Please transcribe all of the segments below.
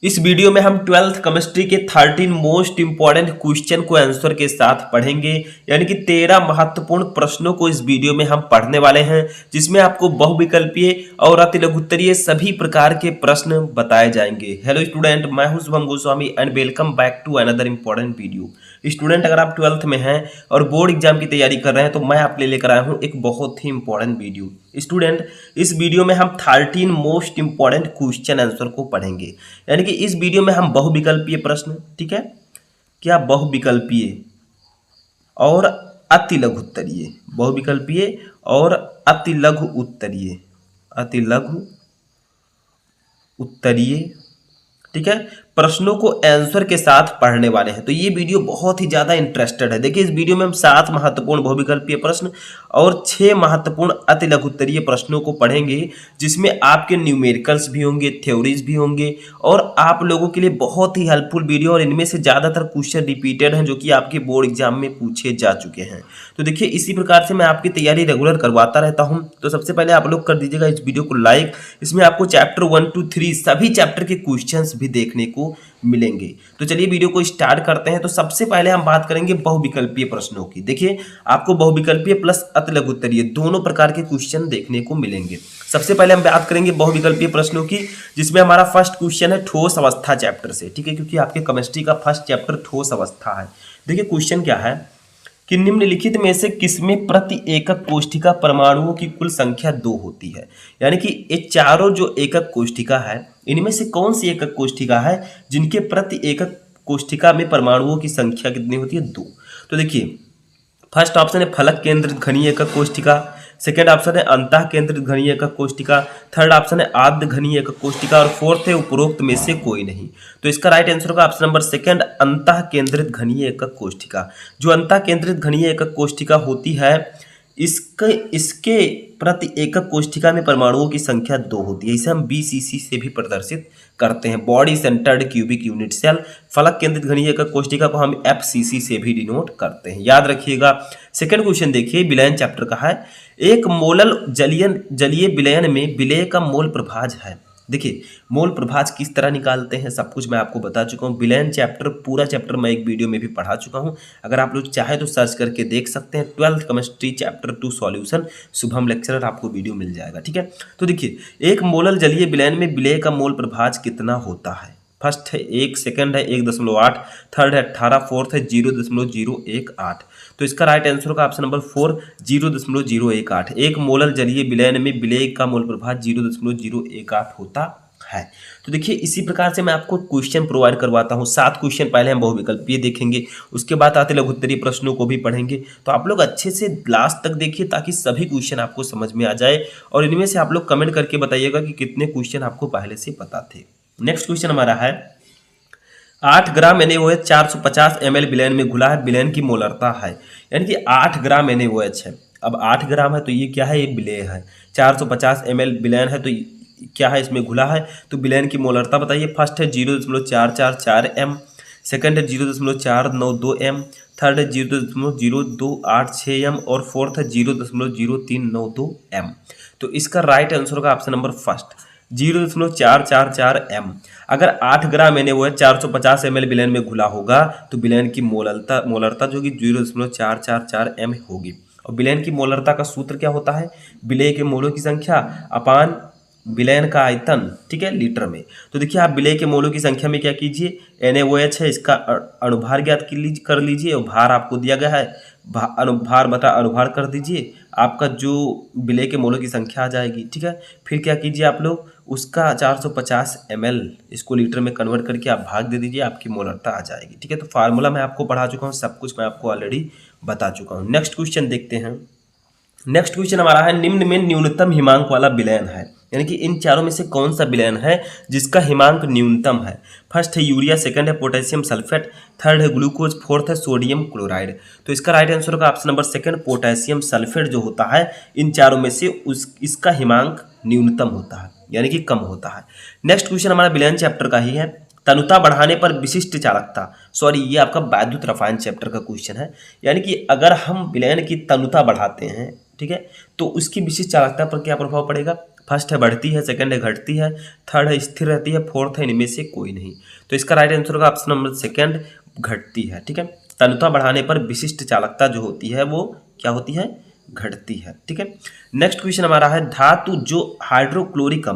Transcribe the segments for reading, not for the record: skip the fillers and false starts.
इस वीडियो में हम 12th केमिस्ट्री के 13 मोस्ट इंपॉर्टेंट क्वेश्चन को आंसर के साथ पढ़ेंगे। यानी कि 13 महत्वपूर्ण प्रश्नों को इस वीडियो में हम पढ़ने वाले हैं, जिसमें आपको बहुविकल्पीय और अति लघुत्तरीय सभी प्रकार के प्रश्न बताए जाएंगे। हेलो स्टूडेंट, मैं हूं Shubham Goswami and welcome back to another important video. Student, अगर आप 12th में हैं और बोर्ड एग्जाम की तैयारी कर रहे हैं तो मैं आपके लिए लेकर आया हूं एक बहुत ही इंपॉर्टेंट वीडियो। स्टूडेंट, इस वीडियो में हम 13 मोस्ट इंपॉर्टेंट क्वेश्चन आंसर को पढ़ेंगे। यानी कि इस वीडियो में हम बहुविकल्पीय प्रश्न, ठीक है, क्या बहुविकल्पीय और अति लघु उत्तरीय, बहुविकल्पीय और अति लघु उत्तरीय, अति लघु उत्तरीय, ठीक है, प्रश्नों को आंसर के साथ पढ़ने वाले हैं। तो ये वीडियो बहुत ही ज्यादा इंटरेस्टेड है। देखिए, इस वीडियो में हम 7 महत्वपूर्ण बहुविकल्पीय प्रश्न और 6 महत्वपूर्ण अति लघु उत्तरीय प्रश्नों को पढ़ेंगे, जिसमें आपके न्यूमेरिकल्स भी होंगे, थ्योरीज भी होंगे और आप लोगों के लिए बहुत ही हेल्पफुल वीडियो। और इनमें से ज्यादातर क्वेश्चन रिपीटेड हैं, जो कि आपके बोर्ड एग्जाम में पूछे जा चुके हैं। तो देखिए, इसी प्रकार से मैं आपकी तैयारी रेगुलर करवाता रहता हूं। तो सबसे पहले आप लोग कर दीजिएगा इस वीडियो को लाइक। इसमें आपको चैप्टर 1 to 3 सभी चैप्टर के क्वेश्चंस भी देखने को मिलेंगे। तो चलिए वीडियो को स्टार्ट करते हैं। तो सबसे पहले हम बात करेंगे बहुविकल्पीय प्रश्नों की। देखिए, आपको बहुविकल्पीय प्लस अति लघु उत्तरीय दोनों प्रकार के क्वेश्चन देखने को मिलेंगे। सबसे पहले हम बात करेंगे बहुविकल्पीय प्रश्नों की, जिसमें हमारा फर्स्ट क्वेश्चन है ठोस अवस्था चैप्टर से, ठीक है, क्योंकि आपके केमिस्ट्री का फर्स्ट चैप्टर ठोस अवस्था है। देखिए, क्वेश्चन क्या है कि निम्नलिखित में से किसमें प्रति एकक कोष्ठिका परमाणुओं की कुल संख्या 2 होती है। यानी कि ये चारों जो एकक कोष्ठिका है, इनमें से कौन सी एकक कोष्ठिका है जिनके प्रति एकक कोष्ठिका में परमाणुओं की संख्या कितनी होती है, 2। तो देखिए, फर्स्ट ऑप्शन है फलक केंद्रित घनीय एकक कोष्ठिका, सेकेंड ऑप्शन है अंतः केंद्रित घनीय एकक कोष्ठिका, थर्ड ऑप्शन है आद्य घनीय एकक कोष्ठिका और फोर्थ है उपरोक्त में से कोई नहीं। तो इसका राइट आंसर होगा ऑप्शन नंबर सेकेंड, अंतः केंद्रित घनीय एकक कोष्ठिका। जो अंतः केंद्रित घनीय एकक कोष्ठिका होती है, इसके प्रति एकक कोष्ठिका में परमाणुओं की संख्या 2 होती है। इसे हम BCC से भी प्रदर्शित करते हैं, body centred cubic unit cell. फलक केंद्रित घनीय एकक कोष्ठिका को हम FCC से भी डिनोट करते हैं, याद रखिएगा। सेकंड क्वेश्चन देखिए, विलयन चैप्टर का है। एक मोलल जलीय विलयन में विलेय का मोल प्रभाज है। देखिए, मोल प्रभाज किस तरह निकालते हैं सब कुछ मैं आपको बता चुका हूँ। विलयन चैप्टर पूरा चैप्टर मैं एक वीडियो में भी पढ़ा चुका हूँ। अगर आप लोग चाहे तो सर्च करके देख सकते हैं। 12th chemistry chapter 2 solution, Shubham lecturer, आपको वीडियो मिल जाएगा, ठीक है। तो देखिए, एक मोलल जलीय विलयन में विलेय का मोल प्रभाज कितना होता है। फर्स्ट है 1, सेकंड है 1.8, थर्ड है 18, फोर्थ है 0.018। तो इसका राइट आंसर होगा ऑप्शन नंबर 4, 0.018। एक मोलल जलीय विलयन में विलेय का मोल प्रभाज 0.018 होता है। तो देखिए, इसी प्रकार से मैं आपको क्वेश्चन प्रोवाइड करवाता हूँ। 7 क्वेश्चन पहले हम बहुविकल्पीय देखेंगे, उसके बाद आते लघु उत्तरीय प्रश्नों को भी पढ़ेंगे। तो आप लोग अच्छे से लास्ट तक देखिए, ताकि सभी क्वेश्चन आपको समझ में आ जाए। और इनमें से आप लोग कमेंट करके बताइएगा कि कितने क्वेश्चन आपको पहले से पता थे। नेक्स्ट क्वेश्चन हमारा है 8 ग्राम NaOH 450 ml विलयन में घुला है, विलयन की मोलरता है। यानी कि 8 ग्राम NaOH है। अब 8 ग्राम है तो ये क्या है, ये विलेय है। 450 ml विलयन है तो क्या है, इसमें घुला है। तो विलयन की मोलरता बताइए। फर्स्ट है 0.444 m, सेकंड है 0.492 m, थर्ड है 0.0286 m और फोर्थ है 0.0392 m। तो इसका राइट आंसर होगा ऑप्शन नंबर फर्स्ट, 0.444 m। अगर 8 ग्राम NaOH 450 ml विलयन में घुला होगा तो विलयन की मोलरता जो कि 0.444 m होगी। और विलयन की मोलरता का सूत्र क्या होता है, विलेय के मोलों की संख्या अपान विलयन का आयतन, ठीक है, लीटर में। तो देखिए, आप विलेय के मोलों की संख्या में क्या कीजिए, NaOH है, इसका अनुभार ज्ञात कर लीजिए और भार आपको दिया गया है, अनुभार बटा अनुभार कर दीजिए, आपका जो विलेय के मोलों की संख्या आ जाएगी, ठीक है। फिर क्या कीजिए, आप लोग उसका 450 ml इसको लीटर में कन्वर्ट करके आप भाग दे दीजिए, आपकी मोलरता आ जाएगी, ठीक है। तो फार्मूला मैं आपको पढ़ा चुका हूँ, सब कुछ मैं आपको ऑलरेडी बता चुका हूँ। नेक्स्ट क्वेश्चन देखते हैं। नेक्स्ट क्वेश्चन हमारा है निम्न में न्यूनतम हिमांक वाला विलयन है। यानी कि इन चारों में से कौन सा विलयन है जिसका हिमांक न्यूनतम है। फर्स्ट है यूरिया, सेकंड है पोटेशियम सल्फेट, थर्ड है ग्लूकोज, फोर्थ है सोडियम क्लोराइड। तो इसका राइट आंसर होगा option number second, potassium sulphate जो होता है इन चारों में से इसका हिमांक न्यूनतम होता है, यानी कि कम होता है। नेक्स्ट क्वेश्चन हमारा विलयन चैप्टर का ही है। तनुता बढ़ाने पर विशिष्ट चालकता, सॉरी ये आपका वैद्युत रसायन चैप्टर का क्वेश्चन है। यानी कि अगर हम विलयन की तनुता बढ़ाते हैं, ठीक है। तो उसकी विशिष्ट चालकता पर क्या प्रभाव पड़ेगा? फर्स्ट है बढ़ती है, सेकंड है घटती है, थर्ड है स्थिर रहती है, फोर्थ है इनमें से कोई नहीं। तो इसका राइट आंसर होगा ऑप्शन नंबर सेकंड, घटती है, ठीक है। तन्यता बढ़ाने पर विशिष्ट चालकता जो होती है वो क्या होती है? घटती है, ठीक है। नेक्स्ट क्वेश्चन हमारा है धातु जो हाइड्रोक्लोरिक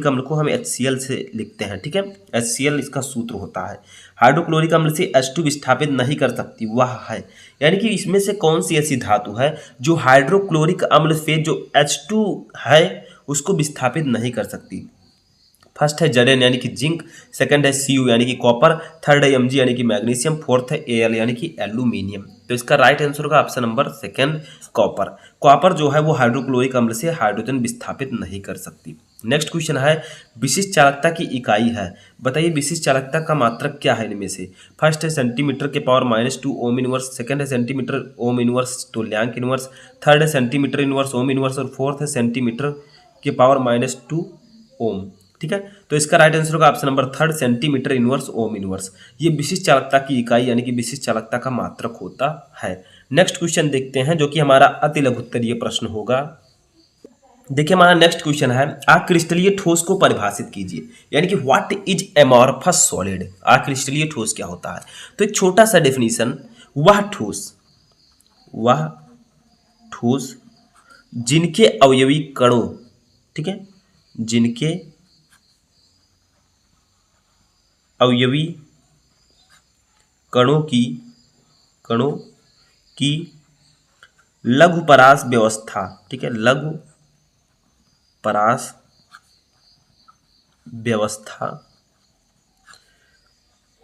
अम्ल को हम HCl से लिखते हैं, ठीक है। HCl इसका सूत्र होता है। हाइड्रोक्लोरिक अम्ल से H2 विस्थापित नहीं कर सकती, वह है, यानी कि इसमें से कौन सी ऐसी धातु है जो हाइड्रोक्लोरिक अम्ल से जो H2 है उसको विस्थापित नहीं कर सकती? फर्स्ट है Zn यानी कि जिंक, सेकंड है Cu यानी कि कॉपर, थर्ड है Mg यानी कि मैग्नीशियम, फोर्थ है Al यानी कि एल्यूमिनियम। तो इसका राइट आंसर होगा option number second, copper. Copper जो है वो हाइड्रोक्लोरिक अम्ल से हाइड्रोजन विस्थापित नहीं कर सकती। नेक्स्ट क्वेश्चन है विशिष्ट चालकता की इकाई है, बताइए विशिष्ट चालकता का मात्रक क्या है इनमें से? फर्स्ट है सेंटीमीटर के पावर -2 ओम इनवर्स, सेकंड है सेंटीमीटर ओम इनवर्स तुल्यांक इनवर्स, थर्ड है सेंटीमीटर इनवर्स ओम इनवर्स और फोर्थ है सेंटीमीटर के पावर -2 ओम, ठीक है। तो इसका राइट आंसर होगा option number third, centimetre inverse ohm inverse. ये विशिष्ट चालकता की इकाई यानी कि विशिष्ट चालकता का मात्रक होता है। नेक्स्ट क्वेश्चन देखते हैं जो कि हमारा अति लघुत्तरीय प्रश्न होगा। देखिए हमारा नेक्स्ट क्वेश्चन है अक्रिस्टलीय ठोस को परिभाषित कीजिए, यानी कि व्हाट इज एमॉर्फस सॉलिड। अक्रिस्टलीय ठोस क्या होता है? तो एक छोटा सा डेफिनेशन, वह ठोस जिनके अवयवी कणों, ठीक है, जिनके अवयवी कणों की लघुपरास व्यवस्था, ठीक है, लघुपरास व्यवस्था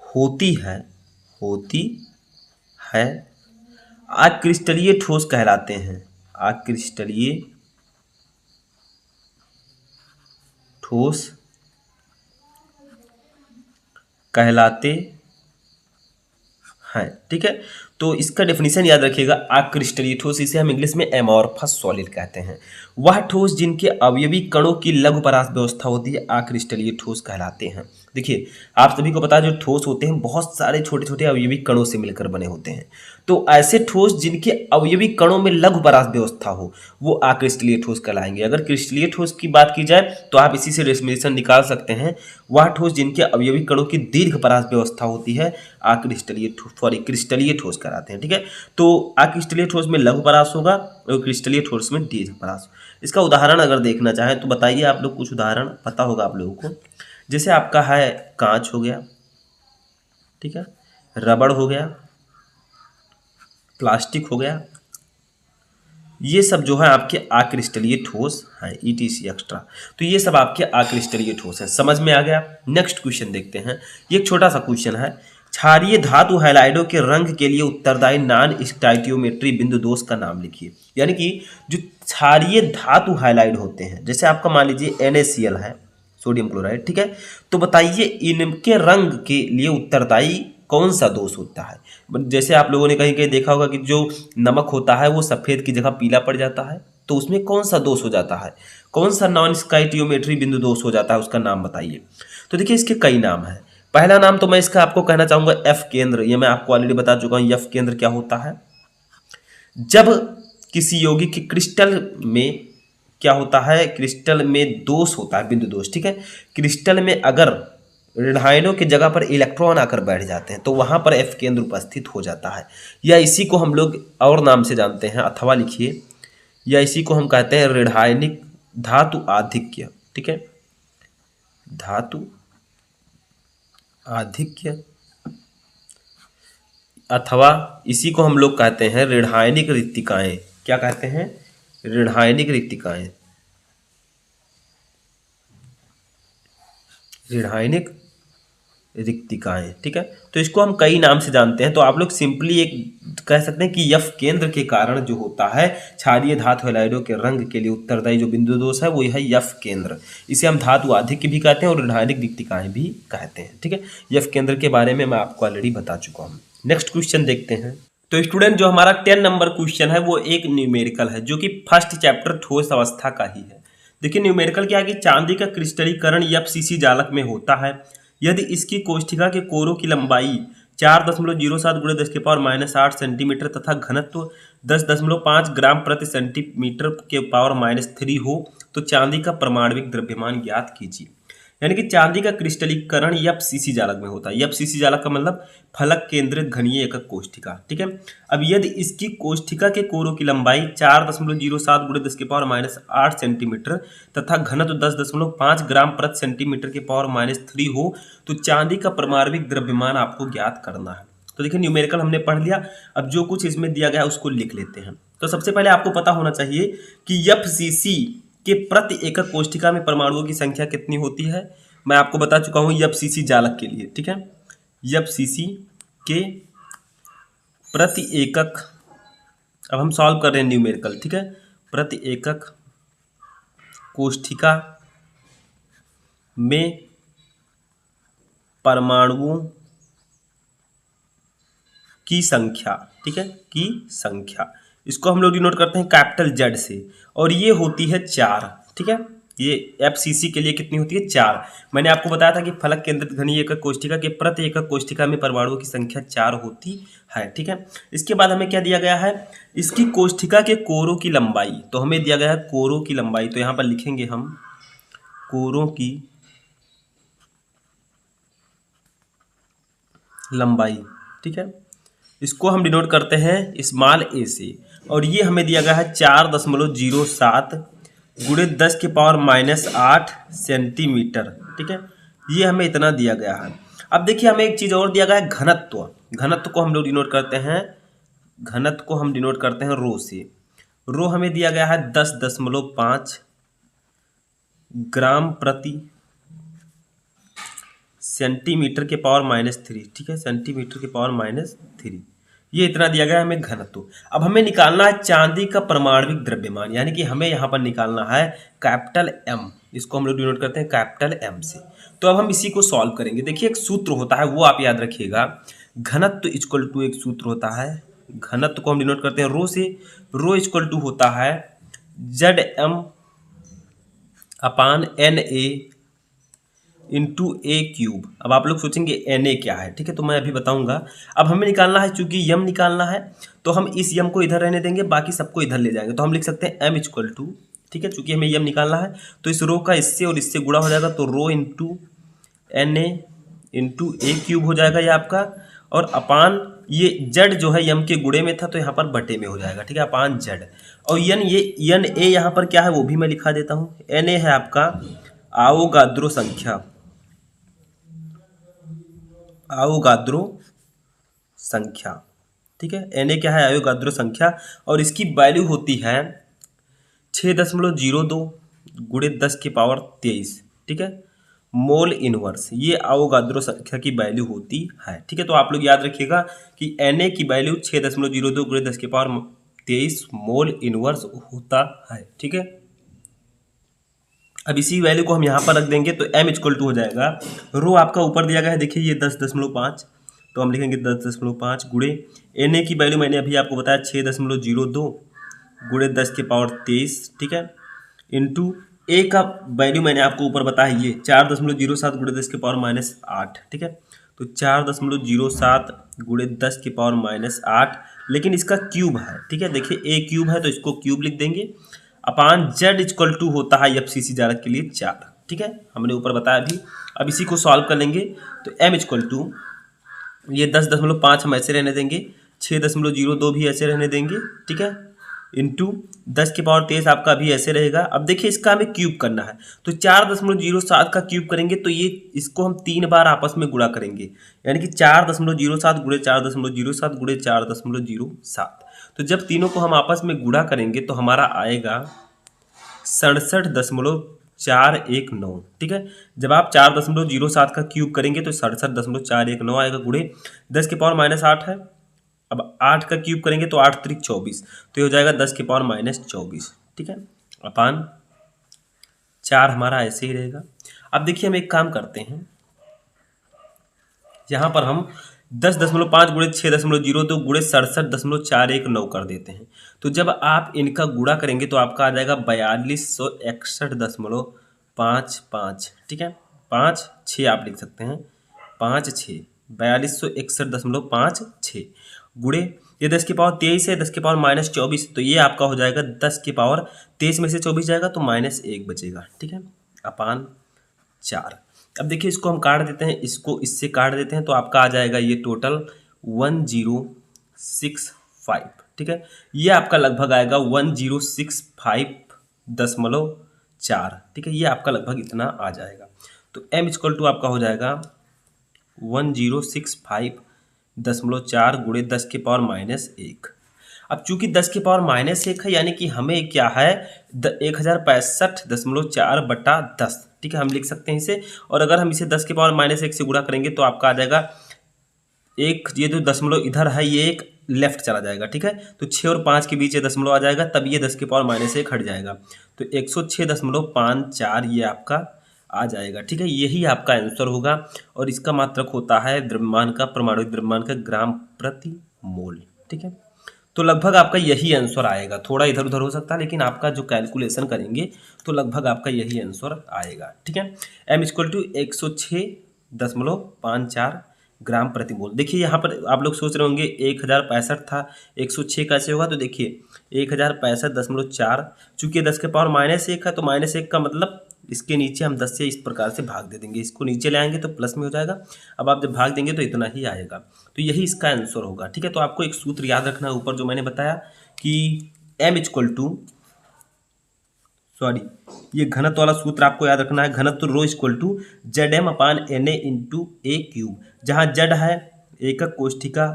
होती है अक्रिस्टलीय ठोस कहलाते हैं। अक्रिस्टलीय ठोस कहलाते हैं, ठीक है। तो इसका डेफिनेशन याद रखिएगा, अक्रिस्टलीय ठोस, इसे हम इंग्लिश में एमॉर्फस सॉलिड कहते हैं। वह ठोस जिनके अवयवी कणों की लघुपरास व्यवस्था होती है अक्रिस्टलीय ठोस कहलाते हैं। देखिए आप सभी को पता है जो ठोस होते हैं बहुत सारे छोटे छोटे अवयवी कणों से मिलकर बने होते हैं। तो ऐसे ठोस जिनके अवयवी कणों में लघुपरास व्यवस्था हो वो अक्रिस्टलीय ठोस कहलाएंगे। अगर क्रिस्टलीय ठोस की बात की जाए तो आप इसी से डेफिनेशन निकाल सकते हैं, वह ठोस जिनके अवयवी कणों की दीर्घपरास व्यवस्था होती है क्रिस्टलीय ठोस कहलाते हैं, ठीक है। तो अक्रिस्टलीय ठोस में लघुपरास होगा और क्रिस्टलीय ठोस में दीर्घपरास। इसका उदाहरण अगर देखना चाहें तो बताइए आप लोग, कुछ उदाहरण पता होगा आप लोगों को। जैसे आपका है कांच हो गया, ठीक है, रबड़ हो गया, प्लास्टिक हो गया, ये सब जो है आपके अक्रिस्टलीय ठोस हैं, ETC एक्स्ट्रा। तो ये सब आपके अक्रिस्टलीय ठोस हैं, समझ में आ गया। नेक्स्ट क्वेश्चन देखते हैं, ये एक छोटा सा क्वेश्चन है, क्षारीय धातु हैलाइडों के रंग के लिए उत्तरदायी नॉन स्टाइटियोमेट्री बिंदु दोष का नाम लिखिए। यानी कि जो क्षारीय धातु हैलाइड होते हैं, जैसे आपका मान लीजिए NaCl है, सोडियम क्लोराइड, ठीक है, तो बताइए इनके रंग के लिए उत्तरदायी कौन सा दोष होता है? जैसे आप लोगों ने कहीं कहीं देखा होगा कि जो नमक होता है वो सफ़ेद की जगह पीला पड़ जाता है, तो उसमें कौन सा दोष हो जाता है? कौन सा नॉन स्टाइटियोमेट्री बिंदु दोष हो जाता है, उसका नाम बताइए। तो देखिए इसके कई नाम हैं। पहला नाम तो मैं इसका आपको कहना चाहूँगा F केंद्र, ये मैं आपको ऑलरेडी बता चुका हूँ। F केंद्र क्या होता है? जब किसी यौगिक के क्रिस्टल में क्या होता है, क्रिस्टल में दोष होता है, बिंदु दोष, ठीक है। क्रिस्टल में अगर ऋणायनों की जगह पर इलेक्ट्रॉन आकर बैठ जाते हैं तो वहां पर F केंद्र उपस्थित हो जाता है, या इसी को हम लोग और नाम से जानते हैं, अथवा लिखिए, या इसी को हम कहते हैं ऋणायनिक धातु आधिक्य, ठीक है, धातु आधिक्य, अथवा इसी को हम लोग कहते हैं ऋणायनिक रिक्तिकाएं। क्या कहते हैं? ऋणायनिक रिक्तिकाएं, ऋणायनिक रिक्तिकाएं, ठीक है। तो इसको हम कई नाम से जानते हैं, तो आप लोग सिंपली एक कह सकते हैं कि F केंद्र के कारण जो होता है क्षारीय धातु हैलाइडों के रंग के लिए उत्तरदायी जो बिंदु दोष है वो है F केंद्र। इसे हम धातु आधिक्य भी कहते हैं और ऋणायनिक रिक्तिकाएं भी कहते हैं, ठीक है। F केंद्र के बारे में मैं आपको ऑलरेडी बता चुका हूँ। नेक्स्ट क्वेश्चन देखते हैं। तो स्टूडेंट जो हमारा 10 नंबर क्वेश्चन है वो एक न्यूमेरिकल है जो कि फर्स्ट चैप्टर ठोस अवस्था का ही है। देखिए न्यूमेरिकल क्या है कि चांदी का क्रिस्टलीकरण FCC जालक में होता है यदि इसकी कोष्ठिका के कोरों की लंबाई 4.07 गुणे 10⁻⁸ सेंटीमीटर तथा घनत्व 10.5 ग्राम प्रति सेंटीमीटर के पावर -3 हो तो चांदी का परमाणविक द्रव्यमान ज्ञात कीजिए। यानी कि चांदी का क्रिस्टलीकरण एफसीसी जालक में होता है। एफसीसी जालक का मतलब फलक केंद्रित घनीय एकक कोष्ठिका, ठीक है। अब यदि इसकी कोष्ठिका के कोरों की लंबाई 4.07 गुणे 10⁻⁸ सेंटीमीटर तथा घनत्व 10.5 ग्राम प्रति सेंटीमीटर के पावर -3 हो तो चांदी का परमाणविक द्रव्यमान आपको ज्ञात करना है। तो देखिए न्यूमेरिकल हमने पढ़ लिया, अब जो कुछ इसमें दिया गया है उसको लिख लेते हैं। तो सबसे पहले आपको पता होना चाहिए कि एफसीसी के प्रति एकक कोष्ठिका में परमाणुओं की संख्या कितनी होती है। मैं आपको बता चुका हूं एफसीसी जालक के लिए, ठीक है। एफसीसी के प्रति एकक, अब हम सॉल्व कर रहे हैं न्यूमेरिकल, ठीक है। प्रति एकक कोष्ठिका में परमाणुओं की संख्या, ठीक है, की संख्या, इसको हम लोग डिनोट करते हैं कैपिटल जेड से, और ये होती है 4, ठीक है। ये एफसीसी के लिए कितनी होती है 4। मैंने आपको बताया था कि फलक केंद्रित घनीय एकक कोष्ठिका के प्रति एकक कोष्ठिका में परमाणुओं की संख्या 4 होती है, ठीक है। इसके बाद हमें क्या दिया गया है, इसकी कोष्ठिका के कोरों की लंबाई, तो हमें दिया गया है कोरों की लंबाई, तो यहाँ पर लिखेंगे हम कोरों की लंबाई, ठीक है। इसको हम डिनोट करते हैं स्मॉल ए से, और ये हमें दिया गया है 4.07 गुणे 10⁻⁸ सेंटीमीटर, ठीक है। ये हमें इतना दिया गया है। अब देखिए हमें एक चीज़ और दिया गया है घनत्व। घनत्व को हम लोग डिनोट करते हैं, घनत्व को हम डिनोट करते हैं रो से। रो हमें दिया गया है 10.5 ग्राम प्रति सेंटीमीटर के पावर -3, ठीक है, सेंटीमीटर के पावर -3, ये इतना दिया गया है हमें घनत्व। अब हमें निकालना है चांदी का परमाणविक द्रव्यमान, यानी कि हमें यहाँ पर निकालना है कैपिटल एम, इसको हम लोग डिनोट करते हैं कैपिटल एम से। तो अब हम इसी को सॉल्व करेंगे। देखिए एक सूत्र होता है, वो आप याद रखिएगा, घनत्व इक्वल टू, एक सूत्र होता है, घनत्व को हम डिनोट करते हैं रो से। रो इक्वल टू होता है ZM upon NA into a cube. अब आप लोग सोचेंगे NA क्या है, ठीक है, तो मैं अभी बताऊंगा। अब हमें निकालना है, चूंकि यम निकालना है तो हम इस यम को इधर रहने देंगे, बाकी सबको इधर ले जाएंगे। तो हम लिख सकते हैं M इक्वल टू, ठीक है, चूंकि हमें यम निकालना है तो इस रो का इससे और इससे गुणा हो जाएगा, तो rho into NA into a cube हो जाएगा ये आपका, और अपान ये जेड जो है यम के गुणे में था तो यहाँ पर बटे में हो जाएगा, ठीक है, अपान जेड। और ये NA यहाँ पर क्या है वो भी मैं लिखा देता हूँ। NA है आपका आवोगाद्रो संख्या, आवोगाद्रो संख्या, ठीक है। NA क्या है, आवोगाद्रो संख्या, और इसकी वैल्यू होती है 6.02 गुणे 10⁻23, ठीक है, मोल इनवर्स। ये आवोगाद्रो संख्या की वैल्यू होती है, ठीक है। तो आप लोग याद रखिएगा कि NA की वैल्यू 6.02 गुणे 10⁻23 मोल इनवर्स होता है, ठीक है। अब इसी वैल्यू को हम यहाँ पर रख देंगे तो M इक्वल टू हो जाएगा, रो आपका ऊपर दिया गया है, देखिए ये 10.5, तो हम लिखेंगे 10.5 गुणे NA की वैल्यू मैंने अभी आपको बताया 6.02 गुणे 10⁻23, ठीक है, इंटू A का वैल्यू मैंने आपको ऊपर बताया ये 4.07 गुणे 10⁻⁸, ठीक है। तो 4.07 गुणे 10⁻⁸, लेकिन इसका क्यूब है, ठीक है, देखिए A क्यूब है तो इसको क्यूब लिख देंगे, अपान जेड इक्वल टू होता है एफसीसी जालक के लिए 4, ठीक है, हमने ऊपर बताया अभी। अब इसी को सॉल्व कर लेंगे तो M इक्वल टू ये 10.5 हम ऐसे रहने देंगे, 6.02 भी ऐसे रहने देंगे, ठीक है, इंटू 10⁻23 आपका भी ऐसे रहेगा। अब देखिए इसका हमें क्यूब करना है, तो 4.07 का क्यूब करेंगे तो ये इसको हम 3 बार आपस में गुणा करेंगे, यानी कि 4.07 गुणे 4.07 गुणे 4.07। तो जब तीनों को हम आपस में गुणा करेंगे तो हमारा आएगा 67.419, ठीक है। जब आप 4.07 का क्यूब करेंगे तो 67.419 आएगा, गुणे 10⁻⁸ है। अब 8 का क्यूब करेंगे तो 8 त्रिक 24, तो ये हो जाएगा 10⁻⁻24, ठीक है, अपान 4 हमारा ऐसे ही रहेगा। अब देखिए हम एक काम करते हैं, यहाँ पर हम 10.5 गुणे 6.02 गुणे 67.419 कर देते हैं। तो जब आप इनका गुणा करेंगे तो आपका आ जाएगा 4261.55, ठीक है, 5 6 आप लिख सकते हैं, 5 6 4261.56 गुणे ये 10 की पावर 23 है, 10 की पावर -24, तो ये आपका हो जाएगा 10 की पावर 23 में से 24 जाएगा तो -1 बचेगा, ठीक है, अपान 4। अब देखिए इसको हम काट देते हैं, इसको इससे काट देते हैं, तो आपका आ जाएगा ये टोटल 1065, ठीक है। ये आपका लगभग आएगा 1065.4, ठीक है, ये आपका लगभग इतना आ जाएगा। तो m इक्वल टू आपका हो जाएगा 1065.4 गुणे 10 की पावर -1। अब चूंकि 10 की पावर -1 है, यानी कि हमें क्या है 1065.4/10, ठीक है, हम लिख सकते हैं इसे। और अगर हम इसे 10 की पावर -1 से गुणा करेंगे तो आपका आ जाएगा एक, ये जो दशमलव इधर है ये एक लेफ्ट चला जाएगा, ठीक है, तो 6 और 5 के बीच ये दशमलव आ जाएगा, तब ये 10 की पावर -1 हट जाएगा, तो 106.54 ये आपका आ जाएगा, ठीक है। यही आपका आंसर होगा और इसका मात्रक होता है द्रव्यमान का, परमाणु द्रव्यमान का ग्राम प्रति मोल, ठीक है। तो लगभग आपका यही आंसर आएगा, थोड़ा इधर उधर हो सकता है, लेकिन आपका जो कैलकुलेशन करेंगे तो लगभग आपका यही आंसर आएगा, ठीक है। m इक्वल टू 106.54 ग्राम प्रति मोल। देखिए यहाँ पर आप लोग सोच रहे होंगे 1065 था, 106 कैसे होगा, तो देखिए 1065.4, चूंकि 10 के पावर -1 है तो -1 का मतलब इसके नीचे हम 10 से इस प्रकार से भाग दे देंगे, इसको नीचे ले आएंगे तो प्लस में हो जाएगा। अब आप जब भाग देंगे तो इतना ही आएगा, तो यही इसका आंसर होगा, ठीक है। तो आपको एक सूत्र याद रखना है ऊपर जो मैंने बताया कि m इक्वल टू ये घनत्व वाला सूत्र आपको याद रखना है, घनत्व rho equal to ZM/NA into a cube, जहाँ Z है एकक कोष्ठिका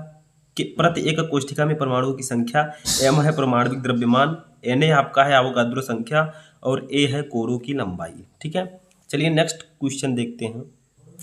के प्रति एकक कोष्ठिका में परमाणुओं की संख्या, M है परमाणविक द्रव्यमान, Na आपका है अवोगाद्रो संख्या और A है कोरों की लंबाई, ठीक है। चलिए नेक्स्ट क्वेश्चन देखते हैं।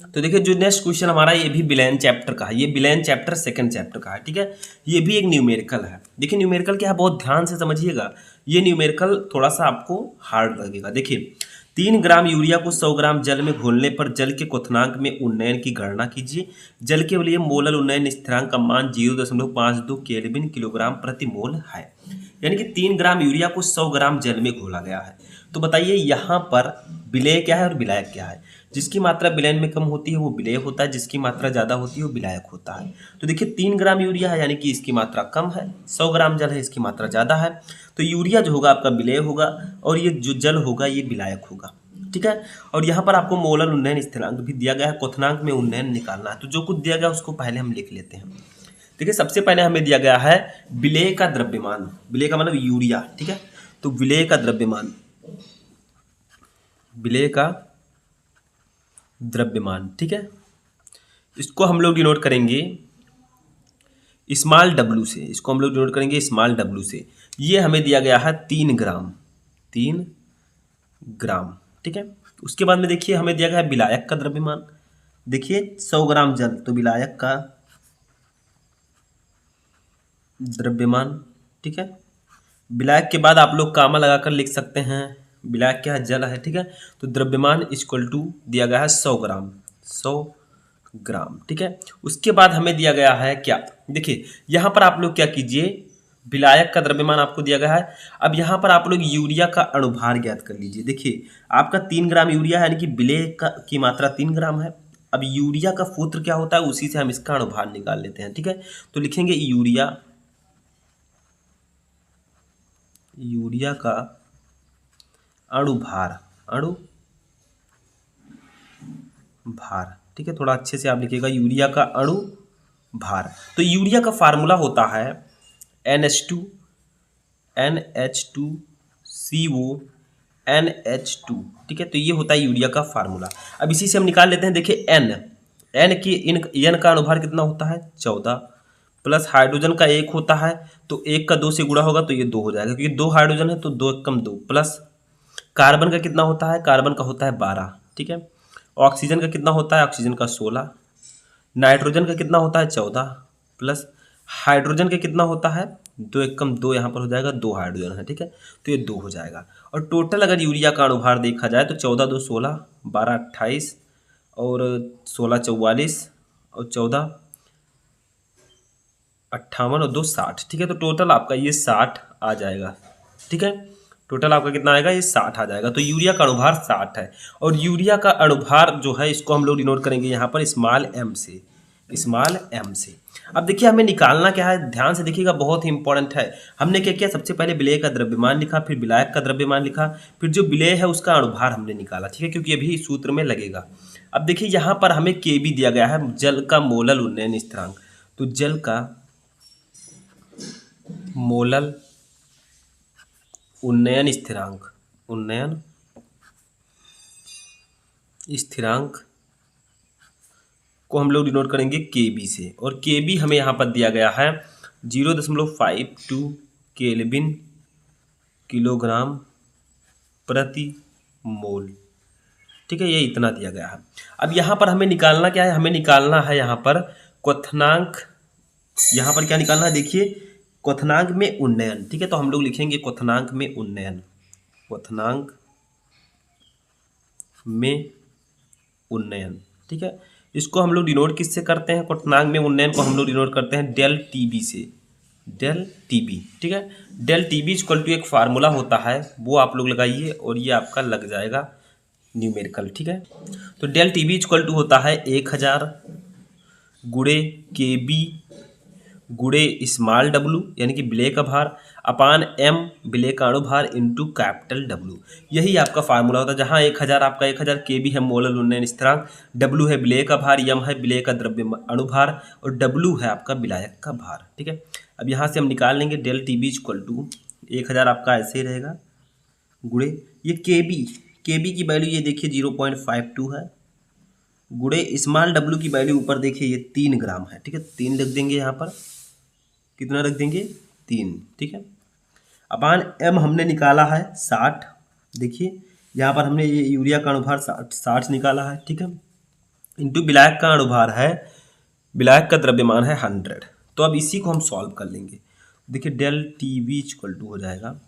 तो देखिए जो नेक्स्ट क्वेश्चन हमारा ये भी बिलेन चैप्टर का है, ये बिलेन चैप्टर सेकंड चैप्टर का है, ठीक है। ये भी एक न्यूमेरिकल है। देखिए न्यूमेरिकल क्या है, बहुत ध्यान से समझिएगा, ये न्यूमेरिकल थोड़ा सा आपको हार्ड लगेगा। देखिए 3 ग्राम यूरिया को 100 ग्राम जल में घोलने पर जल के क्वथनांक में उन्नयन की गणना कीजिए। जल के लिए मोलल उन्नयन स्थिरांक का मान 0.52 केल्विन किलोग्राम प्रति मोल है। यानी कि 3 ग्राम यूरिया को 100 ग्राम जल में घोला गया है। तो बताइए यहाँ पर विलेय क्या है और विलायक क्या है। जिसकी मात्रा विलयन में कम होती है वो विलेय होता है, जिसकी मात्रा ज़्यादा होती है वो विलायक होता है। तो देखिए 3 ग्राम यूरिया है यानी कि इसकी मात्रा कम है, 100 ग्राम जल है इसकी मात्रा ज़्यादा है, तो यूरिया जो होगा आपका विलेय होगा और ये जो जल होगा ये विलायक होगा, ठीक है। और यहाँ पर आपको मोलर उन्नयन स्थिरांक भी दिया गया है, क्वथनांक में उन्नयन निकालना है। तो जो कुछ दिया गया उसको पहले हम लिख लेते हैं। देखिए सबसे पहले हमें दिया गया है विलेय का द्रव्यमान, विलेय का मतलब यूरिया, ठीक है। तो विलेय का द्रव्यमान, विलेय का द्रव्यमान, ठीक है, इसको हम लोग डिनोट करेंगे स्मॉल w से, इसको हम लोग डिनोट करेंगे स्मॉल w से। ये हमें दिया गया है 3 ग्राम, 3 ग्राम, ठीक है। उसके बाद में देखिए हमें दिया गया है विलायक का द्रव्यमान। देखिए 100 ग्राम जल तो विलायक का द्रव्यमान, ठीक है। विलायक के बाद आप लोग कामा लगाकर लिख सकते हैं, विलायक क्या है, जल है, ठीक है। तो द्रव्यमान इक्वल टू दिया गया है 100 ग्राम, 100 ग्राम, ठीक है। उसके बाद हमें दिया गया है क्या, देखिए यहाँ पर आप लोग क्या कीजिए, विलायक का द्रव्यमान आपको दिया गया है। अब यहाँ पर आप लोग यूरिया का अणुभार ज्ञात कर लीजिए। देखिए आपका 3 ग्राम यूरिया है यानी कि विलेय की मात्रा 3 ग्राम है। अब यूरिया का सूत्र क्या होता है, उसी से हम इसका अणुभार निकाल लेते हैं, ठीक है। तो लिखेंगे यूरिया का अणुभार, अणुभार, ठीक है। थोड़ा अच्छे से आप लिखिएगा यूरिया का अणुभार। तो यूरिया का फार्मूला होता है NH2CO ठीक है। तो ये होता है यूरिया का फार्मूला। अब इसी से हम निकाल लेते हैं। देखिए N का अणुभार कितना होता है 14, प्लस हाइड्रोजन का 1 होता है, तो 1 का 2 से गुणा होगा तो ये 2 हो जाएगा, क्योंकि 2 हाइड्रोजन है तो 2 1 कम 2, प्लस कार्बन का कितना होता है, कार्बन का होता है 12, ठीक है। ऑक्सीजन का कितना होता है, ऑक्सीजन का 16, नाइट्रोजन का कितना होता है 14, प्लस हाइड्रोजन का कितना होता है 2 1 कम 2, यहाँ पर हो जाएगा 2 हाइड्रोजन है, ठीक है। तो ये 2 हो जाएगा। और टोटल अगर यूरिया का अणुभार देखा जाए तो 14 2 16, 12 28 और 16 44 और 14 58 और 2 60, ठीक है। तो टोटल आपका ये 60 आ जाएगा, ठीक है। टोटल आपका कितना आएगा, ये 60 आ जाएगा। तो यूरिया का अणुभार 60 है। और यूरिया का अणुभार जो है इसको हम लोग डिनोट करेंगे यहाँ पर स्मॉल m से, स्मॉल m से। अब देखिए हमें निकालना क्या है, ध्यान से देखिएगा, बहुत ही इंपॉर्टेंट है। हमने क्या किया, सबसे पहले विलेय का द्रव्यमान लिखा, फिर विलायक का द्रव्यमान लिखा, फिर जो विलेय है उसका अणुभार हमने निकाला, ठीक है, क्योंकि अभी सूत्र में लगेगा। अब देखिए यहाँ पर हमें Kb दिया गया है, जल का मोलल उन्नयन स्थिरांक। तो जल का मोलल उन्नयन स्थिरांक को हम लोग डिनोट करेंगे Kb से, और Kb हमें यहाँ पर दिया गया है 0.52 केल्विन किलोग्राम प्रति मोल, ठीक है, ये इतना दिया गया है। अब यहाँ पर हमें निकालना क्या है, हमें निकालना है यहाँ पर क्वथनांक। यहाँ पर क्या निकालना है, देखिए क्वथनांक में उन्नयन, ठीक है, तो हम लोग लिखेंगे क्वथनांक में उन्नयन, ठीक है। इसको हम लोग डिनोट किससे करते हैं, क्वथनांक में उन्नयन को हम लोग डिनोट करते हैं डेल टीबी से, डेल टीबी, ठीक है। डेल टीबी इक्वल टू एक फार्मूला होता है, वो आप लोग लगाइए और ये आपका लग जाएगा न्यूमेरिकल, ठीक है। तो डेल टीबी इक्वल टू होता है 1000 गुणे Kb गुणे स्मॉल w यानी कि विलेय का भार अपान m विलेय का अणुभार इंटू कैपिटल W। यही आपका फार्मूला होता है, जहाँ 1000 आपका 1000 Kb है मोलल उन्नयन स्थिरांक, W है विलेय का भार, m है विलेय का द्रव्य अणुभार और W है आपका विलायक का भार, ठीक है। अब यहाँ से हम निकाल लेंगे डेल टीबी इक्वल टू 1000 आपका ऐसे ही रहेगा गुणे ये Kb की वैल्यू ये देखिए 0.52 है, गुणे स्मॉल w की वैल्यू ऊपर देखिए ये 3 ग्राम है, ठीक है, 3 लिख देंगे यहाँ पर, कितना रख देंगे 3, ठीक है। अपान m हमने निकाला है 60, देखिए यहाँ पर हमने ये यूरिया का अणुभार 60 निकाला है, ठीक है, इंटू विलायक का अणुभार है, विलायक का द्रव्यमान है 100। तो अब इसी को हम सॉल्व कर लेंगे, देखिए डेल टीबी इक्वल टू हो जाएगा,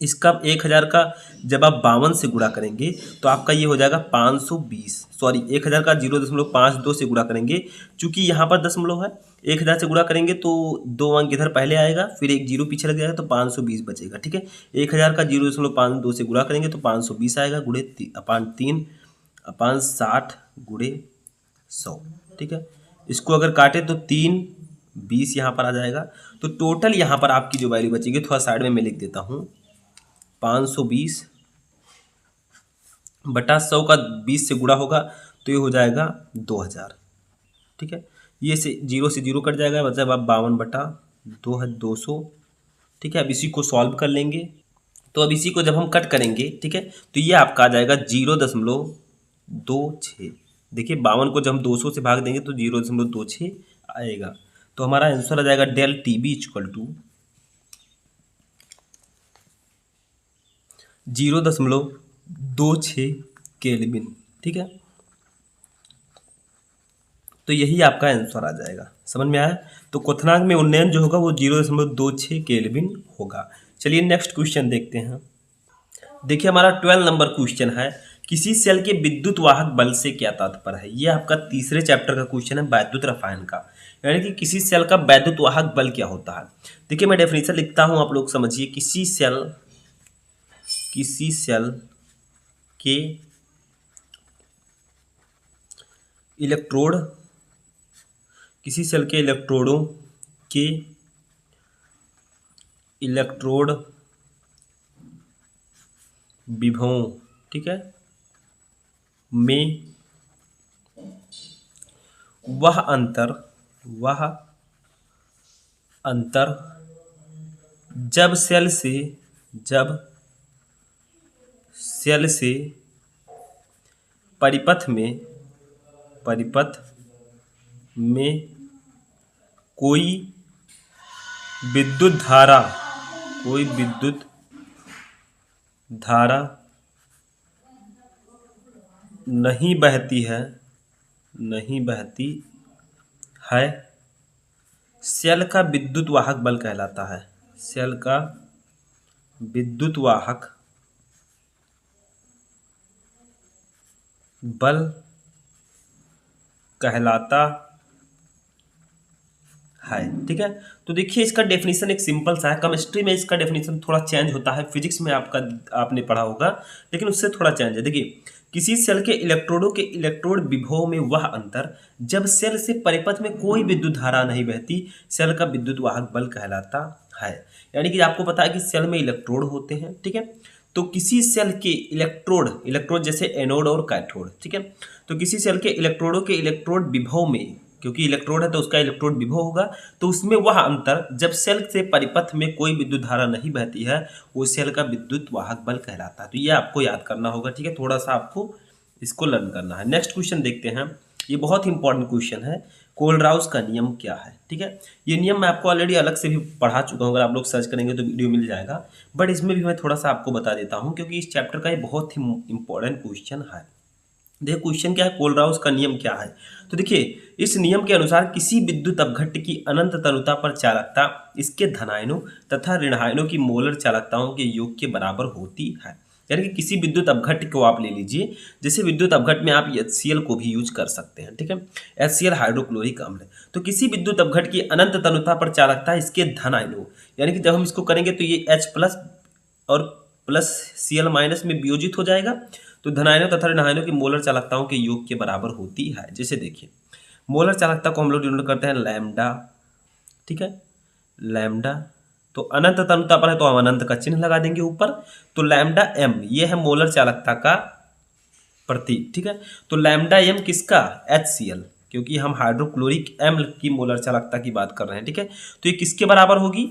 इसका 1000 का जब आप 52 से गुणा करेंगे तो आपका ये हो जाएगा 520, सॉरी 1000 का 0.52 से गुणा करेंगे, चूंकि यहाँ पर दशमलव है, 1000 से गुणा करेंगे तो 2 अंक इधर पहले आएगा, फिर एक जीरो पीछे लग जाएगा तो 520 बचेगा, ठीक है। 1000 का 0.52 से गुणा करेंगे तो 520 आएगा, गुणे अपान 3 अपान 60 गुणे 100, ठीक है। इसको अगर काटे तो 3 20 यहाँ पर आ जाएगा, तो टोटल यहाँ पर आपकी जो वैल्यू बचेगी, थोड़ा साइड में मैं लिख देता हूँ, 520 बटा 100 का 20 से गुणा होगा तो ये हो जाएगा 2000, ठीक है। ये से 0 कट जाएगा, मतलब आप 52 बटा 2 है 200, ठीक है। अब इसी को सॉल्व कर लेंगे, तो अब इसी को जब हम कट करेंगे, ठीक है, तो ये आपका आ जाएगा 0.26, देखिए 52 को जब हम 200 से भाग देंगे तो 0.26 आएगा, तो हमारा आंसर आ जाएगा delta TB equal to 0.26 kelvin, ठीक है। तो यही आपका आंसर आ जाएगा, समझ में आया। तो क्वथनांक में उन्नयन जो होगा वो 0.26 केल्विन होगा। चलिए नेक्स्ट क्वेश्चन देखते हैं। देखिए हमारा 12 नंबर क्वेश्चन है, किसी सेल के विद्युत वाहक बल से क्या तात्पर्य है। ये आपका तीसरे चैप्टर का क्वेश्चन है, वैद्युत रसायन का, यानी कि किसी सेल का वैद्युत वाहक बल क्या होता है। देखिए मैं डेफिनेशन लिखता हूँ, आप लोग समझिए। किसी सेल के इलेक्ट्रोड, किसी सेल के इलेक्ट्रोडों के इलेक्ट्रोड विभवों, ठीक है, में वह अंतर जब सेल से परिपथ में कोई विद्युत धारा नहीं बहती है, सेल का विद्युत वाहक बल कहलाता है। सेल का विद्युत वाहक बल कहलाता है, ठीक है। तो देखिए इसका डेफिनेशन एक सिंपल सा है, केमिस्ट्री में इसका डेफिनेशन थोड़ा चेंज होता है, फिजिक्स में आपने पढ़ा होगा, लेकिन उससे थोड़ा चेंज है। देखिए किसी सेल के इलेक्ट्रोडों के इलेक्ट्रोड विभव में वह अंतर जब सेल से परिपथ में कोई विद्युत धारा नहीं बहती सेल का विद्युत वाहक बल कहलाता है। यानी कि आपको पता है कि सेल में इलेक्ट्रोड होते हैं, ठीक है। तो किसी सेल के इलेक्ट्रोड जैसे एनोड और कैथोड, ठीक है। तो किसी सेल के इलेक्ट्रोडों के इलेक्ट्रोड विभव में, क्योंकि इलेक्ट्रोड है तो उसका इलेक्ट्रोड विभव होगा, तो उसमें वह अंतर जब सेल से परिपथ में कोई विद्युत धारा नहीं बहती है वो सेल का विद्युत वाहक बल कहलाता है। तो ये आपको याद करना होगा, ठीक है। थोड़ा सा आपको इसको लर्न करना है। नेक्स्ट क्वेश्चन देखते हैं, ये बहुत इंपॉर्टेंट क्वेश्चन है। कोलराउस का नियम क्या है, ठीक है। ये नियम मैं आपको ऑलरेडी अलग से भी पढ़ा चुका हूँ, अगर आप लोग सर्च करेंगे तो वीडियो मिल जाएगा, बट इसमें भी मैं थोड़ा सा आपको बता देता हूँ क्योंकि इस चैप्टर का ये बहुत ही इंपॉर्टेंट क्वेश्चन है। देखिए क्वेश्चन क्या है, कोलराउस का नियम क्या है। तो देखिए इस नियम के अनुसार किसी विद्युत अपघट्य की अनंत तनुता पर चालकता इसके धनायनों तथा ऋणायनों की मोलर चालकताओं के योग के बराबर होती है। यानी कि किसी विद्युत अपघट्य को आप ले लीजिए, जैसे विद्युत अपघट्य में आप HCl को भी यूज कर सकते हैं, ठीक है। HCl हाइड्रोक्लोरिक अम्ल। तो किसी विद्युत अपघट्य की अनंत तनुता पर चालकता इसके धनायनों, यानी कि जब हम इसको करेंगे तो ये H+ और प्लस Cl- में वियोजित हो जाएगा, तो धनायनों तथा ऋणायनों की मोलर चालकताओं के योग के बराबर होती है। जैसे देखिए मोलर चालकता को हम लोग डिनोट करते हैं लैम्डा, ठीक है, लैम्डा। तो अनंत तनुता पर है तो हम अनंत का चिन्ह लगा देंगे ऊपर, तो लैम्डा m ये है मोलर चालकता का प्रतीक, ठीक है। तो लैम्डा m किसका, HCl, क्योंकि हम हाइड्रोक्लोरिक अम्ल की मोलर चालकता की बात कर रहे हैं, ठीक है। तो ये किसके बराबर होगी,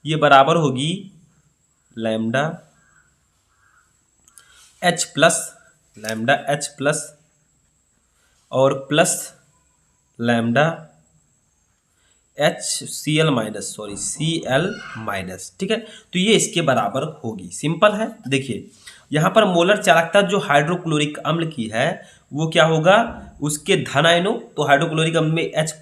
ये बराबर होगी लैम्डा H+, लैम्डा H+ और प्लस लैम्डा Cl-, ठीक है। तो ये इसके बराबर होगी, सिंपल है। देखिए यहाँ पर मोलर चालकता जो हाइड्रोक्लोरिक अम्ल की है वो क्या होगा, उसके धनायनों, तो हाइड्रोक्लोरिक अम्ल में H+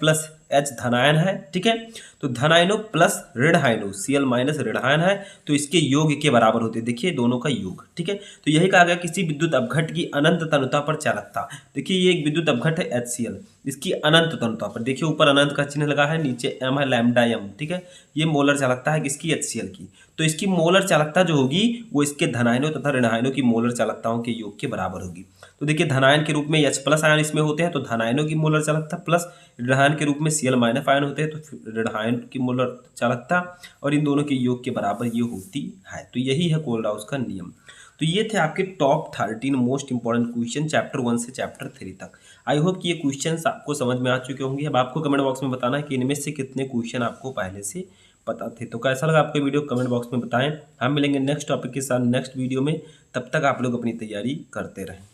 H धनायन है, ठीक है। तो धनायनों प्लस ऋणायनों Cl- ऋणायन है, तो इसके योग के बराबर होते हैं। देखिए दोनों का योग, ठीक है। तो यही कहा गया किसी विद्युत अपघट्य की अनंत तनुता पर चालकता। देखिए ये एक विद्युत अपघट्य है HCl, इसकी अनंत तनुता पर, देखिए ऊपर अनंत का चिन्ह लगा है, नीचे m है लैम्डा m, ठीक है। ये मोलर चालकता है किसकी, HCl की। तो इसकी मोलर चालकता जो होगी वो इसके धनायनों तथा ऋणायनों की मोलर चालकताओं के योग के बराबर होगी। तो देखिए धनायन के रूप में H+ आयन इसमें होते हैं तो धनायनों की मोलर चालकता, प्लस ऋणायन के रूप में Cl- आयन होते हैं तो ऋणायन की मोलर चालकता, और इन दोनों के योग के बराबर ये होती है। तो यही है कोलराउस का नियम। तो ये थे आपके top 13 most important question chapter 1 से चैप्टर 3 तक। आई होप कि ये क्वेश्चंस आपको समझ में आ चुके होंगे। अब आपको कमेंट बॉक्स में बताना है कि इनमें से कितने क्वेश्चन आपको पहले से पता थे। तो कैसा लगा आपको वीडियो, कमेंट बॉक्स में बताएं। हम मिलेंगे नेक्स्ट टॉपिक के साथ नेक्स्ट वीडियो में, तब तक आप लोग अपनी तैयारी करते रहें।